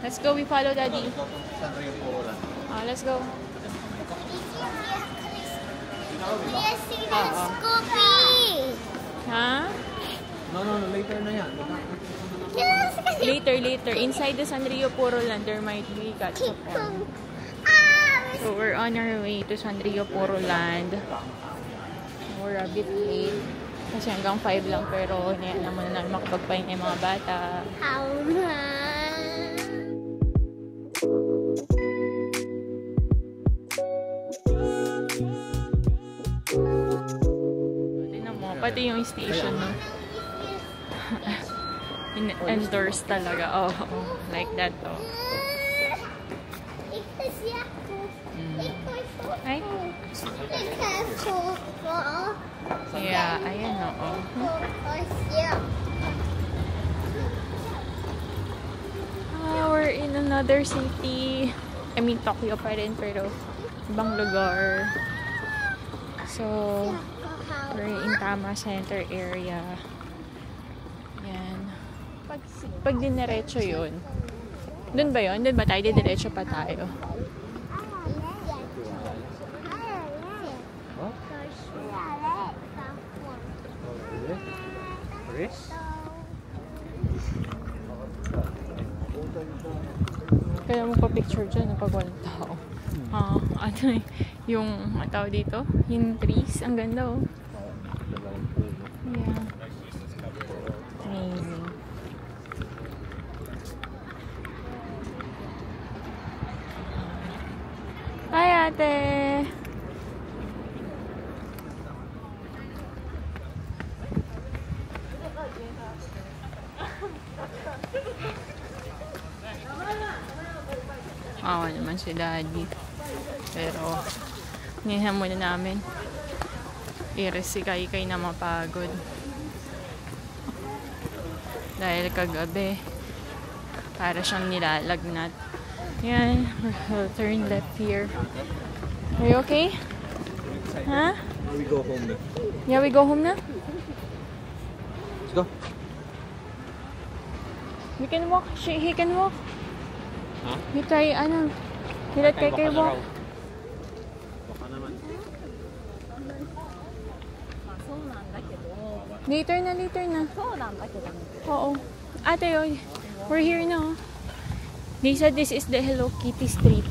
Let's go, we follow Daddy. Let's go. Huh? No, later na yan. Later. Inside the Sanrio Poroland, there might be Gachapon. So we're on our way to Sanrio Poroland. We're a bit late. Kasi hanggang 5 lang, pero hindi naman namin makapagpahinga yung mga bata. Tignan mo, pati yung station, no? Endorse talaga. Oh, like that, oh. Ay? Yeah, ayan, oh. We're in another city. I mean, Tokyo pa rin, pero ibang lugar. So, we're in Tama Center area. Yan. Pag diniretso yun. Doon ba yun? Doon ba tayo? Didiretso pa tayo. Kaya mo pa picture dyan pag walang tao. Ano yung tao dito? Yung trees. Ang ganda, oh. Yeah. Amazing. Hi, ate! Awa naman si Daddy. Pero, ngayon muna namin. Si Kai na mapagod. Dahil kagabi, para siyang nilalagnat. Yan, we'll turn left here. Are you okay? Huh? We go home now. Yeah, we go home na? Let's go. We can walk. He can walk. Huh? You try, ano? Let Kai walk. Baka naman. Later na. Oo. Ate, we're here now. They said this is the Hello Kitty Street.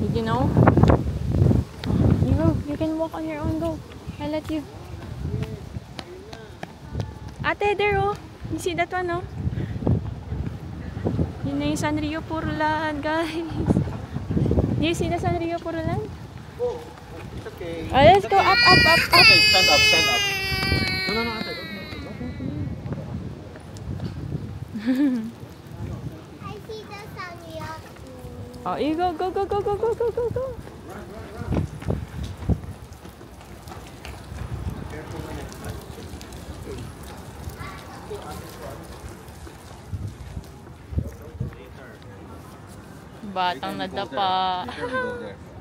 Did you know? You go. You can walk on your own. Go. I'll let you. Ate, there, oh. You see that one, oh? Yun na yung Sanrio Poroland, guys. Do you see the Sanrio Poroland? Oh, it's okay. Oh, let's go up. Okay, stand up. No, ate. I see the Sanrio. Oh, you go. Batang nadapa.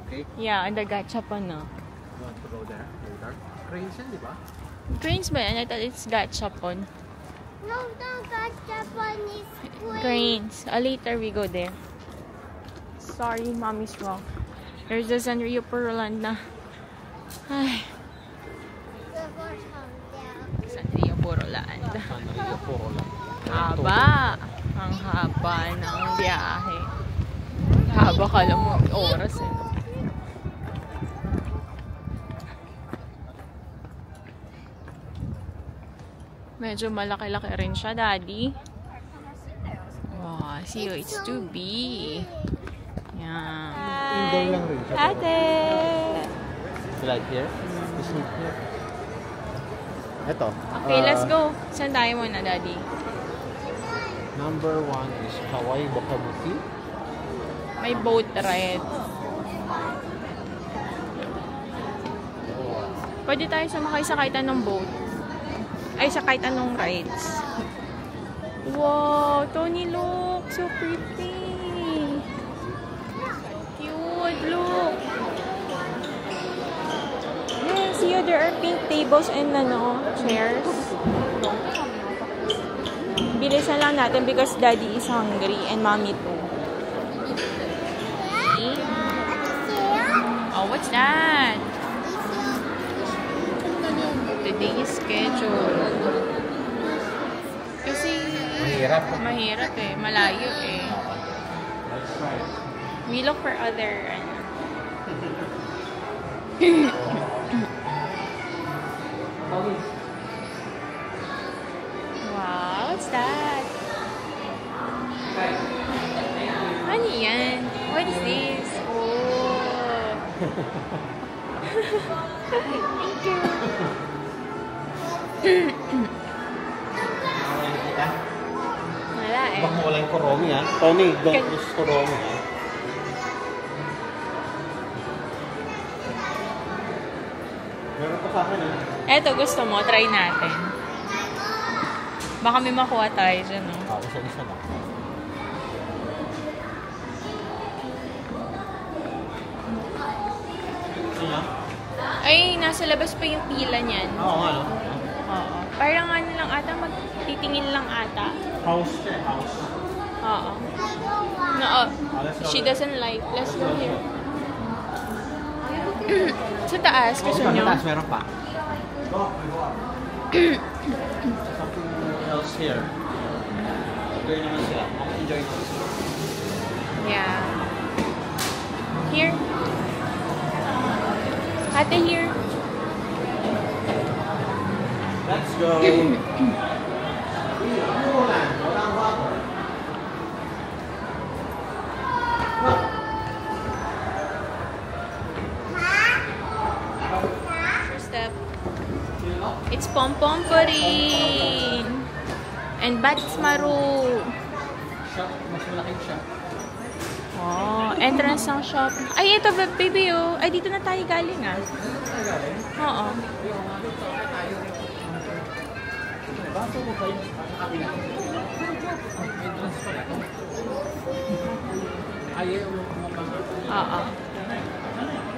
Okay? Yeah, and the Gachapon, no? You want to go there later? Cranes yan, di ba? Cranes ba yan? I thought it's Gachapon. No, the Gachapon is Cranes. Later we go there. Sorry, mommy's wrong. There's the Sanrio Poroland na. Ay. Sanrio Poroland. Sanrio Poroland. Haba. Ang haba ng biyahe. Haba ka lang mo oras, eh. Medyo malaki-laki rin siya, Daddy. Wow, see, it's 2B. Yan. Indoor lang rin siya. Ate! Slide here? Slide here. Ito. Okay, let's go. Saan tayo muna, Daddy? Number 1 is Hawaii Bokabuki. May boat ride. Pwede tayo sumakay sa kahit anong boat. Ay, sa kahit anong rides. Wow! Tony, look! So pretty! Cute! Look! Yeah, see you, there are pink tables and chairs. Bilisan lang natin because daddy is hungry and mommy too. See? Oh, what's that? Today's schedule. Kasi mahirap eh. Malayo eh. We look for other wow, what's that? Ano yan? What is this? Oh. Thank you. Wala eh. Baka wala yung kuromi ha. Tony, don't use kuromi ha. Meron pa sa akin ha. Eto, gusto mo? Try natin. Baka may makuha tayo dyan, no? Ako sa isa lang. Ay, nasa labas pa yung pila niyan. Oo nga no? Oo. Parang ano lang ata, magtitingin lang ata. House siya, house. Oo. No, she doesn't like. Let's go here. Sa taas, gusto Sa nyo? taas, meron pa. Go up. Something else here. Enjoy naman sila. Enjoy naman sila. Yeah. Here. Ate, here. Let's go. First step. It's Pom-Pom pa rin. And Bats Maru. Shop, mas malaking shop. Oh, entrance ng shop. Ay, ito baby oh. Ay, dito na tayo galing ah. Oo. Oo.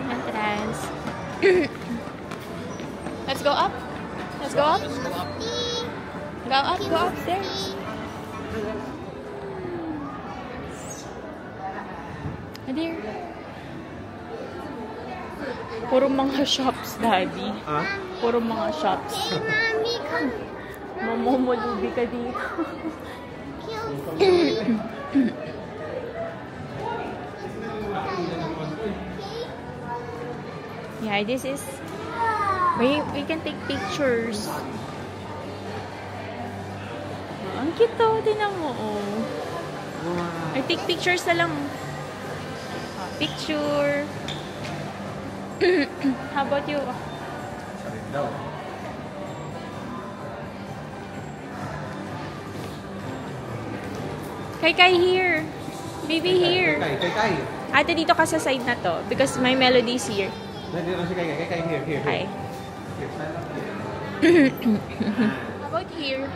Entrance. Let's go up. Let's go up. Go up, go upstairs. There. Puro mga shops, daddy. Ah? Puro mga shops. Mommy, come. Mamumulubi ka dito. Yeah, this is... We can take pictures. Ang cute to. Tinan mo, oh. I take pictures na lang. Picture. How about you? Kai here. Baby here. Kai. Ate, dito ka sa side na to. Because my melody is here. Dito si Kai. Here. Hi. How about here?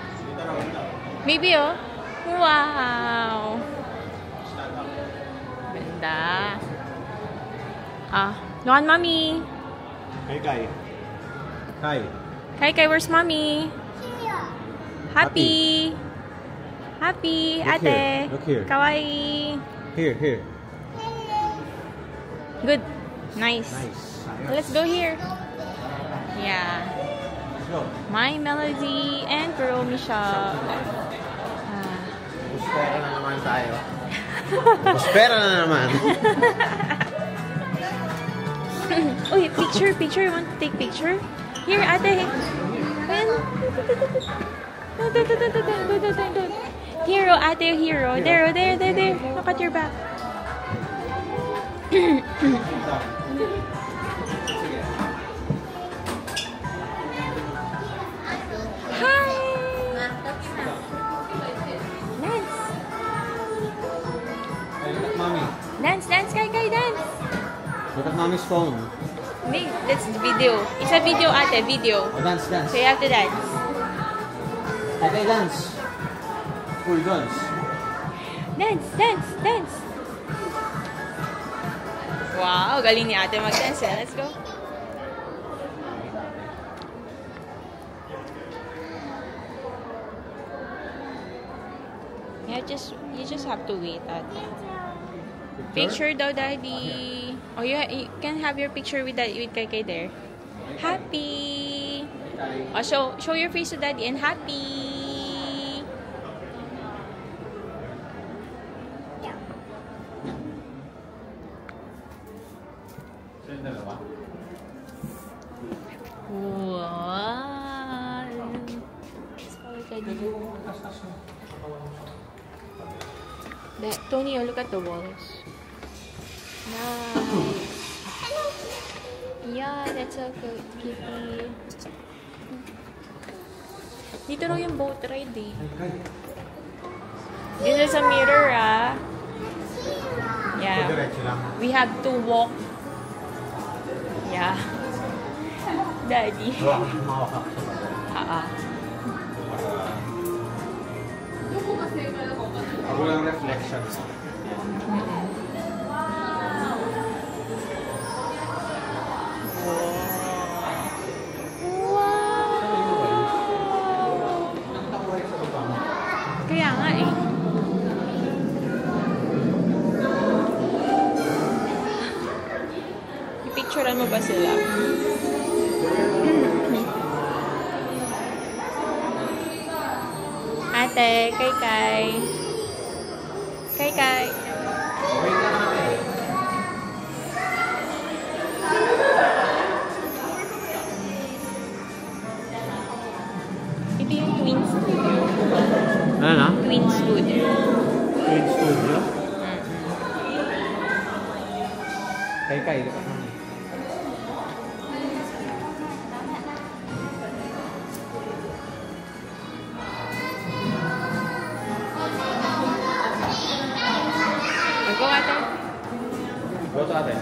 Baby, oh. Wow. Ganda. Look at mommy. Kai. Kai, where's mommy? Happy. Look Ate. here. Look here. Kawaii. Here. Good. Nice. Let's go here. Yeah. Let's go. My Melody and Kuromi Shop. Buspera na naman tayo. Buspera na naman. Uy, picture. You want to take picture? Here, ate. Hero, ate, hero. There. Look at your back. Hi. Mommy. Dance, Kai, dance. Look at mommy's phone. Wait, that's video. It's a video, ate, video. Oh, dance. So you have to dance. Kai, dance. Full dance. Dance. Wow, galing ni ate mag-dance. Let's go. You just have to wait, ate. Picture daw, Daddy. Oh, you can have your picture with Kai there. Happy. Oh, show your face to Daddy and happy. Wow. Tony, look at the walls. Nice. Yeah, that's so good, Kitty. Dito raw yung boat ride eh. This is a mirror, ah. Yeah. We have to walk. Yeah. Daddy. Walang reflections. Kaya nga eh. Pipicturean mo ba sila? Ate, Kai. Ito yung Twin Studio. Ano? Twin Studio. Twin Studio? Kai. Go, ate. Go to ate.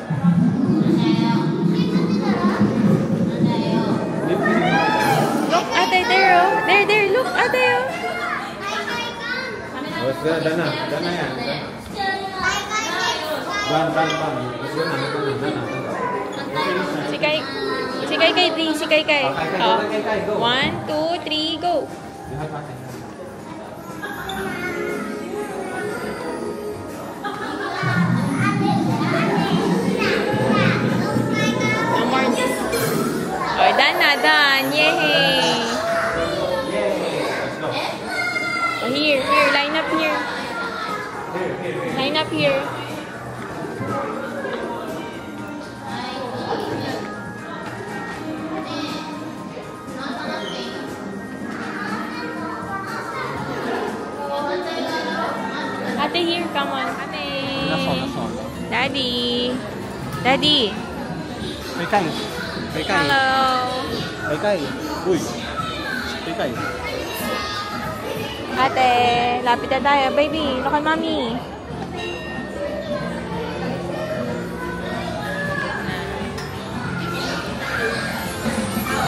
Look, ate, there, oh. There, look, ate, oh. Dana yan. Ban. Si Kai. Oh. 1, 2, 3, go. Oh, done. Yay! Oh, here, line up here. Line up here. Ate, here, come on. Ate. Daddy. Kai. Hello. Kai. Uy. Kai. Ate, lapit na tayo. Baby, look at mommy.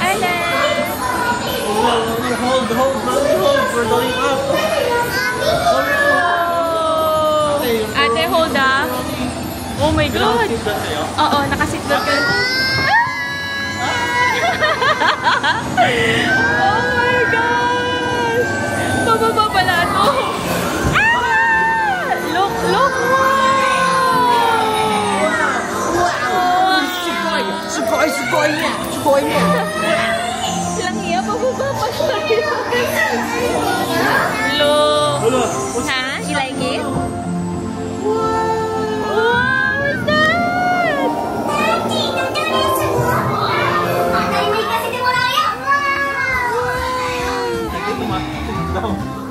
Ate. Hold. We're going up. Ate, hold ah. Oh my God. Oo, nakaseatbelt ka. Oh my gosh! Pababa pala ito. Look! Sugoi niya! Lang iya, pababa pa siya. Look! Ha? You like it?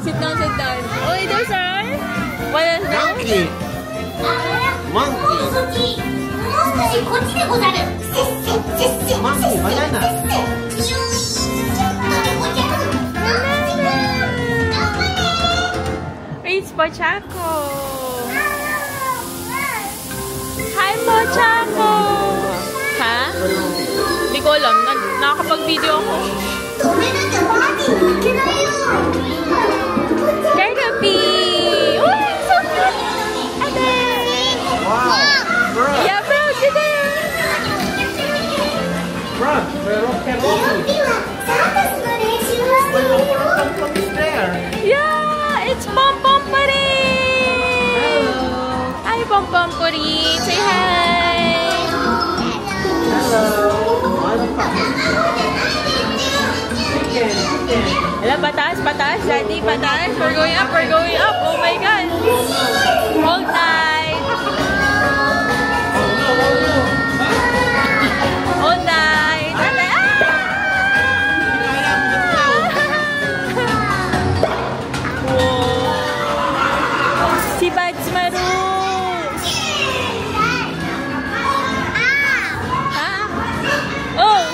Sit down. Oh, those are? What is that? Monkey. Banana. It's Pochaco. Hi, Pochaco. Ha? Hindi ko alam. Nakakapag-video ako. Caterpie! Oh, it's so cute! Ate! Wow. Bro. Yeah, bro, you're there! Bro, Santa's gonna there. Yeah! It's Pom Pom pa rin! taas, pataas, daddy, pataas. We're going up, we're going up. Oh my God. Hold tight. Hold tight. Wow. Si Bads Maru. Ha? Oh.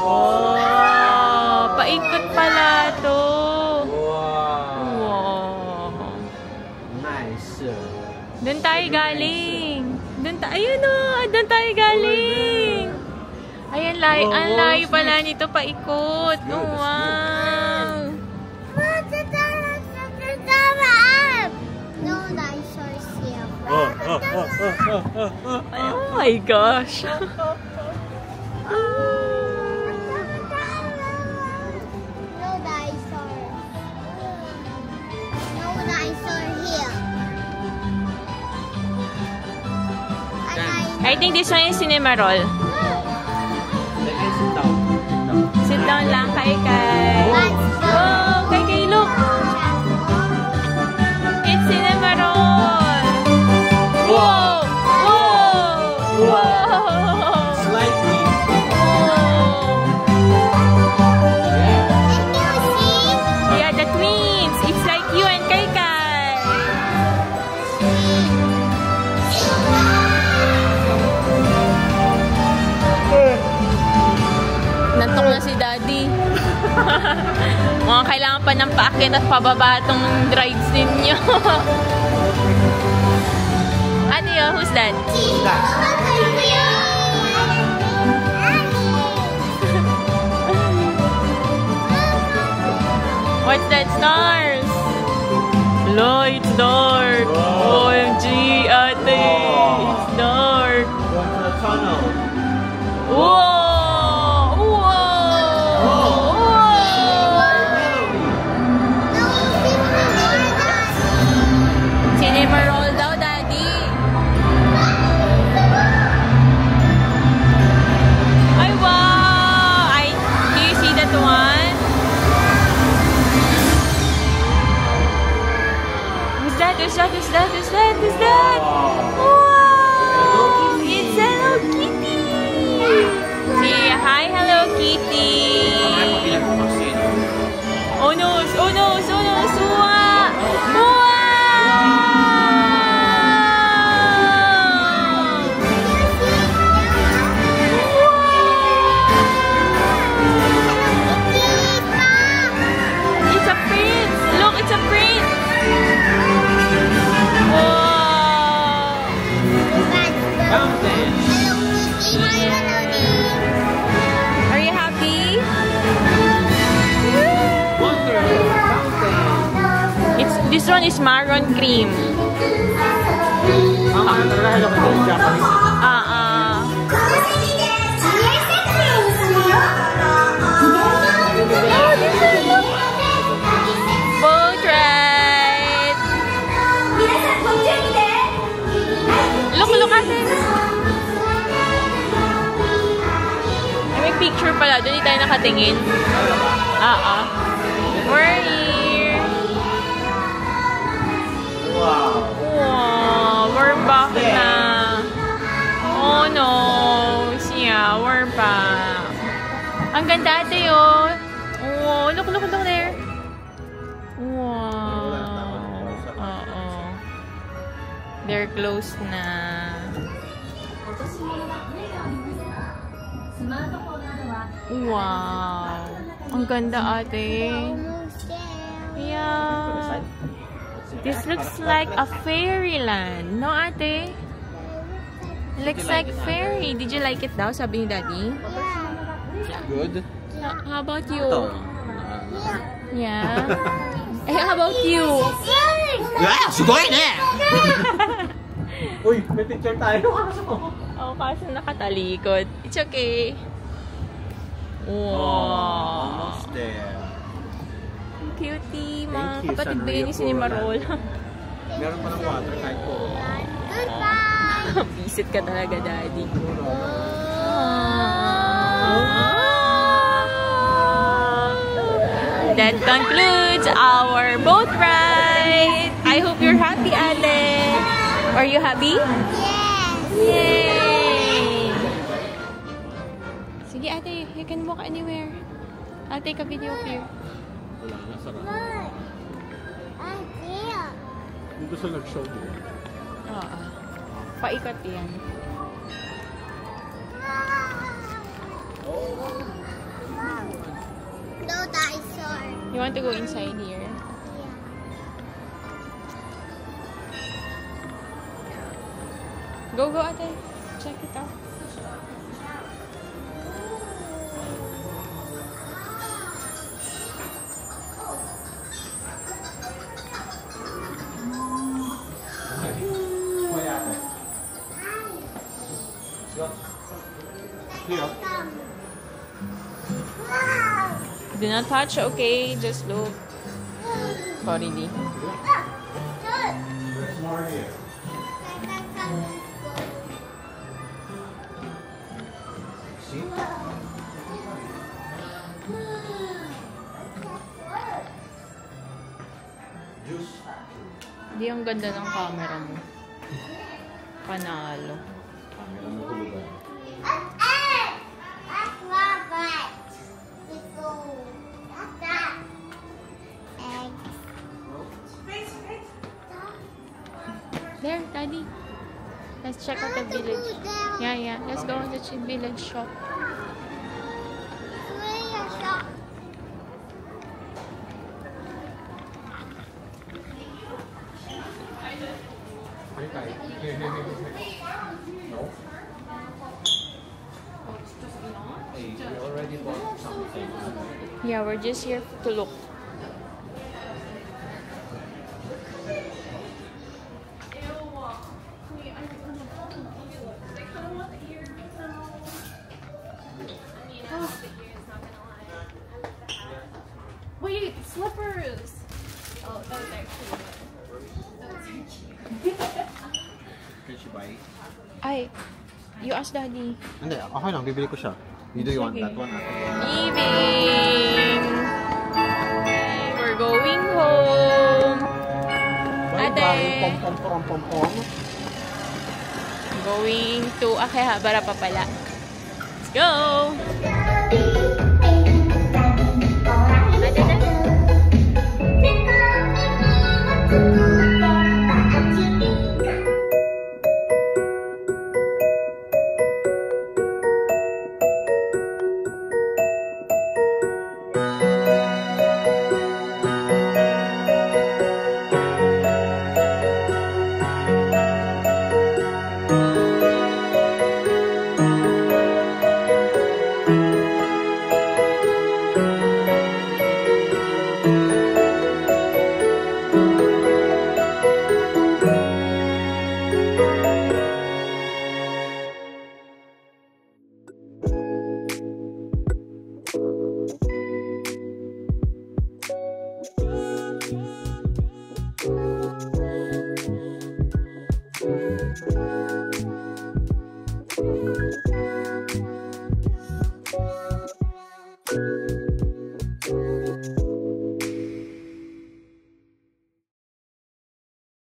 Oh, paikot pala to. Wow. Nice. Doon tayo galing. Ayun o, doon tayo galing. Ayan, ang layo pala nito, paikot. Oh, wow. Oh my gosh. I think this one is Cinemarol. Sit down lang, Kai. Oh, Kai, look. It's Cinemarol. Whoa! Whoa! Whoa! Slightly. Yeah, the twins. It's like you and Kai. Nantok na si Daddy. Mga kailangan pa ng paakyat at pababa itong rides ninyo. Ano yun? Who's that? What's that? Stars? Hello, it's dark. OMG, ate. It's dark. Going to the tunnel. Whoa! Cinemarol daw, Daddy. Ay, wow! Do you see that one? Who's that? Who's that? Who's that? Who's that? Who's that? Wow! It's Hello Kitty! Say hi, Hello Kitty! Oh no! Oh no! Oh no! Suwa! This one is marron cream. Boat ride. Look at it. May picture pala. Doon tayo nakatingin. We're here. Wow, we're back na. Oh no, siya, we're back. Ang ganda ate yun. Oh, look there. Wow. They're closed na. Wow. Ang ganda ate. Yeah. This looks like a fairyland. No, ate? It looks like fairy. Did you like it daw? Sabi ni Daddy. Good. How about you? Yeah. How about you? Sugoi na! Uy, may picture tayo. Oh, kaso nakatalikod. It's okay. Wow. Almost there. cutie. Mga Thank you, kapatid ba Sanrio yun ni Cinema Puro Roll? Meron pa ng water kahit po. Goodbye. Visit ka talaga, Daddy. That concludes our boat ride. I hope you're happy, Ate. Are you happy? Yes. Yay! Sige, Ate. You can walk anywhere. I'll take a video of you. Wala na, sarap. Look. I'm here. Dito sa nag-show mo. Oo. Paikot yan. No dinosaur. You want to go inside here? Go, Ate. Check it out. Here. Do not touch, okay? Just look. Sorry, Di. There's more here. See? Juice. Di ang ganda ng camera mo. Panalo. Camera mo hulugan. That's Robert. That's that. Eggs. There, Daddy. Let's check out the village. Yeah. Let's go on the village shop. Where your shop? Here. No? Hey, we already bought something. Yeah, we're just here to look. Wait, slippers! Oh, that was actually Can she buy? Ay, you ask Daddy. Hindi, okay lang. Bibili ko siya. You do you want Sige. that one? Leaving! We're going home! Ate! Pom. Going to Akihabara pa pala. Let's go!